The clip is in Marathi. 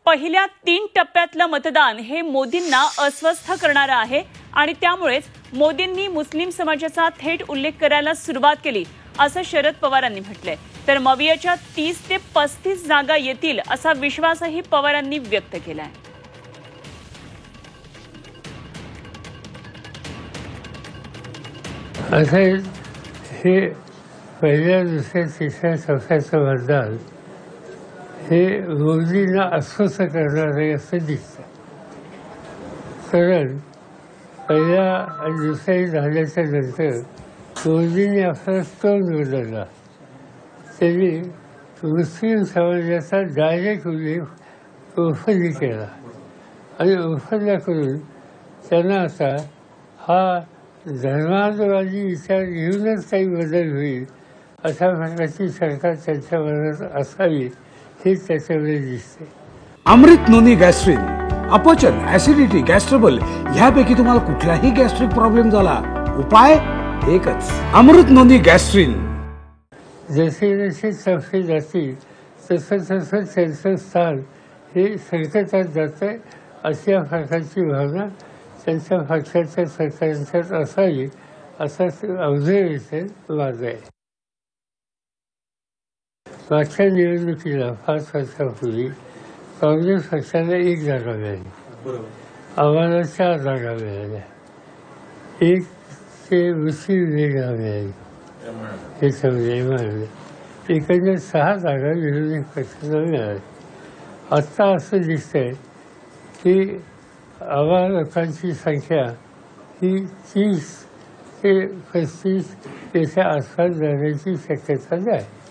पहिल्या 3 टप्प्यातलं मतदान हे मोदींना अस्वस्थ करणारं आहे आणि त्यामुळेच मोदींनी मुस्लिम समाजाचा थेट उल्लेख करायला सुरुवात केली असं शरद पवारांनी म्हटलंय। तर मवियाच्या 30 ते 35 जागा येतील असा विश्वासही पवारांनी व्यक्त केलाय। हे पहिल्या दुसऱ्या तिसऱ्या चौथ्याचं मतदान हे मोदींना अस्वस्थ करणार आहे असं दिसतं। कारण पहिल्या आणि दुसऱ्या झाल्याच्या नंतर मोदींनी आपला तोल बदलला। त्यांनी मुस्लिम समाजाचा डायरेक्ट उल्लेख ओपनली केला आणि ओपनला करून त्यांना आता हा धर्मांतरवादी विचार घेऊनच काही बदल होईल अशा प्रकारची सरकार त्यांच्या मनात असावी हे त्याच्यामध्ये दिसते। अमृत नोनी गॅस्ट्रिन, अपचन, ऍसिडिटी, गॅस्ट्रबल ह्यापैकी तुम्हाला कुठलाही गॅस्ट्रिक प्रॉब्लेम झाला, उपाय एकच, अमृत नोनी गॅस्ट्रिन। जसे जसे चौथे जातील तसं तसं त्यांचं स्थान हे संकटात जातंय अशा प्रकारची भावना त्यांच्या पक्षाच्या सरकारांच्यात असावी असा ऑब्झर्वेशन माझं आहे। मागच्या निवडणुकीला 5 वर्षापूर्वी काँग्रेस पक्षाला 1 जागा मिळाली, आम्हाला 4 जागा मिळाल्या, 1 ते मुस्लिम लीगला मिळाली, त्याच्यामध्ये मिळाले एकंदर 6 जागा विरोधी पक्षाला मिळाल्या। आत्ता असं दिसतंय की आम्हा लोकांची संख्या ही 30 ते 35 याच्या आसपास जाण्याची शक्यता आहे।